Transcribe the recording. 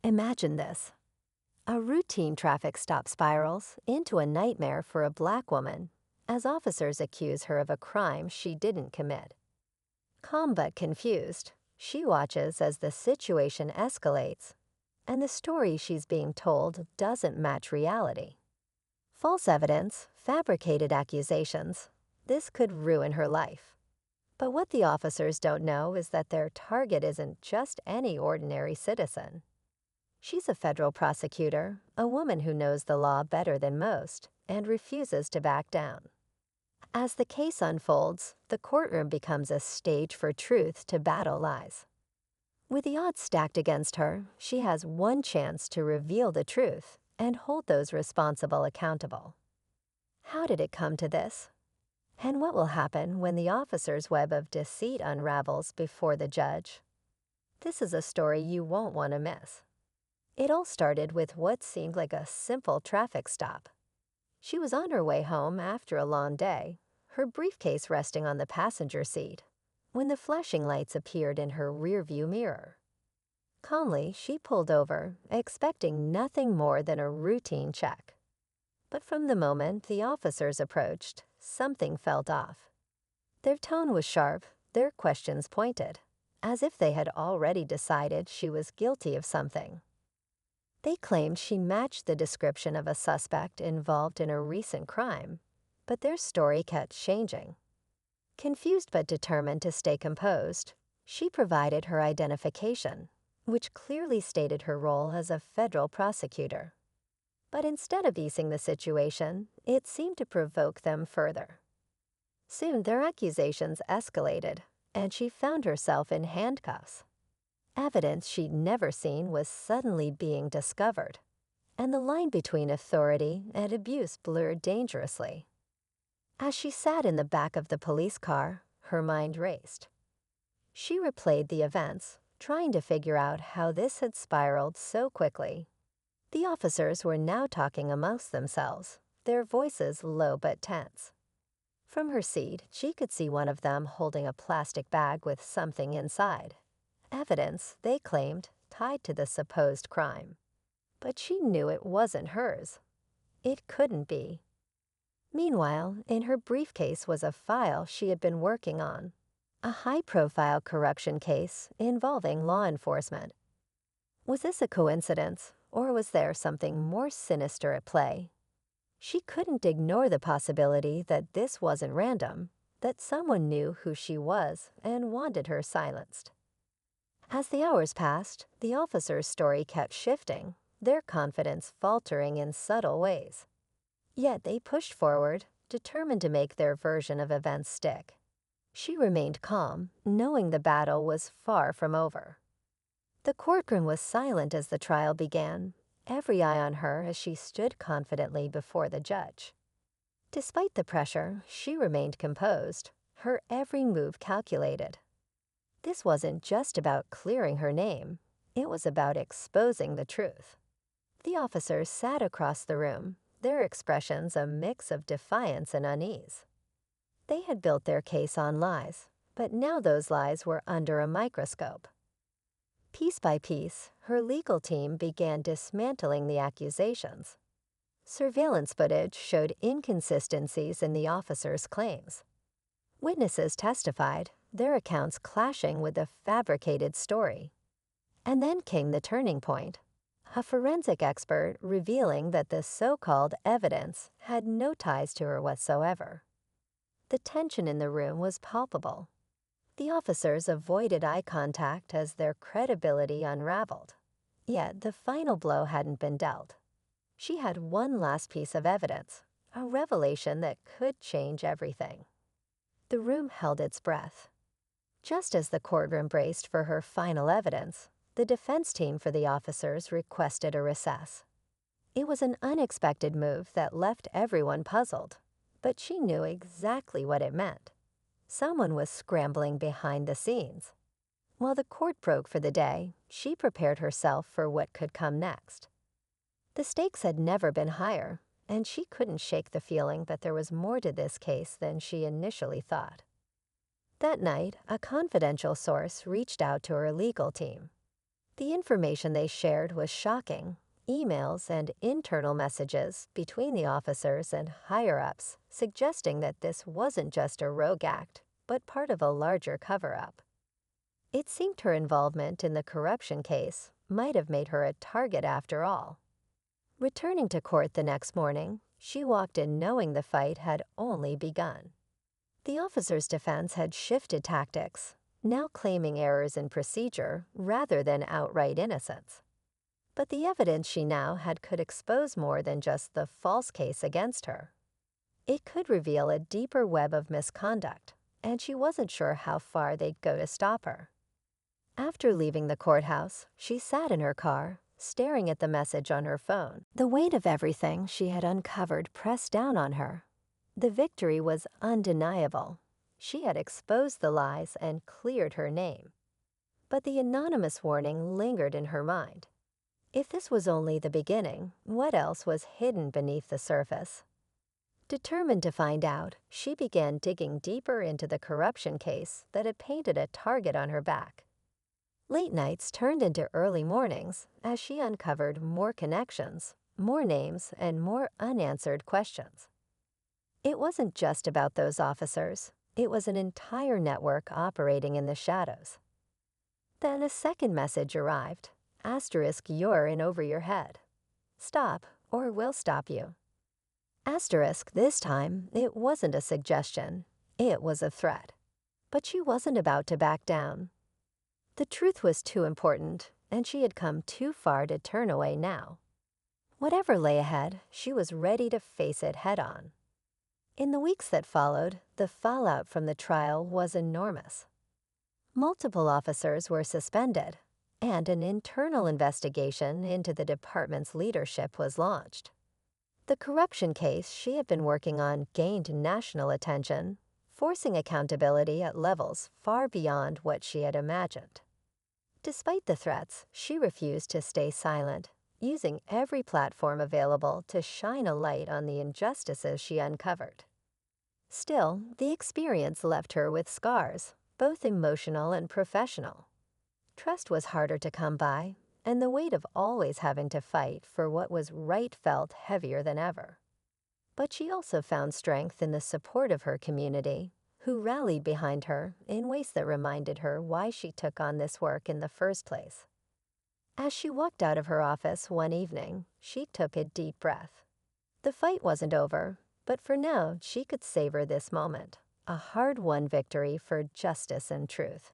Imagine this. A routine traffic stop spirals into a nightmare for a black woman as officers accuse her of a crime she didn't commit. Calm but confused, she watches as the situation escalates, and the story she's being told doesn't match reality. False evidence, fabricated accusations, this could ruin her life. But what the officers don't know is that their target isn't just any ordinary citizen. She's a federal prosecutor, a woman who knows the law better than most, and refuses to back down. As the case unfolds, the courtroom becomes a stage for truth to battle lies. With the odds stacked against her, she has one chance to reveal the truth and hold those responsible accountable. How did it come to this? And what will happen when the officer's web of deceit unravels before the judge? This is a story you won't want to miss. It all started with what seemed like a simple traffic stop. She was on her way home after a long day, her briefcase resting on the passenger seat, when the flashing lights appeared in her rearview mirror. Calmly, she pulled over, expecting nothing more than a routine check. But from the moment the officers approached, something felt off. Their tone was sharp, their questions pointed, as if they had already decided she was guilty of something. They claimed she matched the description of a suspect involved in a recent crime, but their story kept changing. Confused but determined to stay composed, she provided her identification, which clearly stated her role as a federal prosecutor. But instead of easing the situation, it seemed to provoke them further. Soon their accusations escalated, and she found herself in handcuffs. Evidence she'd never seen was suddenly being discovered, and the line between authority and abuse blurred dangerously. As she sat in the back of the police car, her mind raced. She replayed the events, trying to figure out how this had spiraled so quickly. The officers were now talking amongst themselves, their voices low but tense. From her seat, she could see one of them holding a plastic bag with something inside. Evidence, they claimed, tied to the supposed crime. But she knew it wasn't hers. It couldn't be. Meanwhile, in her briefcase was a file she had been working on, a high-profile corruption case involving law enforcement. Was this a coincidence, or was there something more sinister at play? She couldn't ignore the possibility that this wasn't random, that someone knew who she was and wanted her silenced. As the hours passed, the officer's story kept shifting, their confidence faltering in subtle ways. Yet they pushed forward, determined to make their version of events stick. She remained calm, knowing the battle was far from over. The courtroom was silent as the trial began, every eye on her as she stood confidently before the judge. Despite the pressure, she remained composed, her every move calculated. This wasn't just about clearing her name, it was about exposing the truth. The officers sat across the room, their expressions a mix of defiance and unease. They had built their case on lies, but now those lies were under a microscope. Piece by piece, her legal team began dismantling the accusations. Surveillance footage showed inconsistencies in the officers' claims. Witnesses testified, their accounts clashing with the fabricated story. And then came the turning point. A forensic expert revealing that the so-called evidence had no ties to her whatsoever. The tension in the room was palpable. The officers avoided eye contact as their credibility unraveled. Yet the final blow hadn't been dealt. She had one last piece of evidence, a revelation that could change everything. The room held its breath. Just as the courtroom braced for her final evidence, the defense team for the officers requested a recess. It was an unexpected move that left everyone puzzled, but she knew exactly what it meant. Someone was scrambling behind the scenes. While the court broke for the day, she prepared herself for what could come next. The stakes had never been higher, and she couldn't shake the feeling that there was more to this case than she initially thought. That night, a confidential source reached out to her legal team. The information they shared was shocking. Emails and internal messages between the officers and higher-ups suggesting that this wasn't just a rogue act, but part of a larger cover-up. It seemed her involvement in the corruption case might have made her a target after all. Returning to court the next morning, she walked in knowing the fight had only begun. The officer's defense had shifted tactics, now claiming errors in procedure rather than outright innocence. But the evidence she now had could expose more than just the false case against her. It could reveal a deeper web of misconduct, and she wasn't sure how far they'd go to stop her. After leaving the courthouse, she sat in her car, staring at the message on her phone. The weight of everything she had uncovered pressed down on her. The victory was undeniable. She had exposed the lies and cleared her name. But the anonymous warning lingered in her mind. If this was only the beginning, what else was hidden beneath the surface? Determined to find out, she began digging deeper into the corruption case that had painted a target on her back. Late nights turned into early mornings as she uncovered more connections, more names, and more unanswered questions. It wasn't just about those officers. It was an entire network operating in the shadows. Then a second message arrived. Asterisk, you're in over your head. Stop, or we'll stop you. Asterisk, this time, it wasn't a suggestion. It was a threat. But she wasn't about to back down. The truth was too important, and she had come too far to turn away now. Whatever lay ahead, she was ready to face it head-on. In the weeks that followed, the fallout from the trial was enormous. Multiple officers were suspended, and an internal investigation into the department's leadership was launched. The corruption case she had been working on gained national attention, forcing accountability at levels far beyond what she had imagined. Despite the threats, she refused to stay silent, using every platform available to shine a light on the injustices she uncovered. Still, the experience left her with scars, both emotional and professional. Trust was harder to come by, and the weight of always having to fight for what was right felt heavier than ever. But she also found strength in the support of her community, who rallied behind her in ways that reminded her why she took on this work in the first place. As she walked out of her office one evening, she took a deep breath. The fight wasn't over, but for now she could savor this moment, a hard-won victory for justice and truth.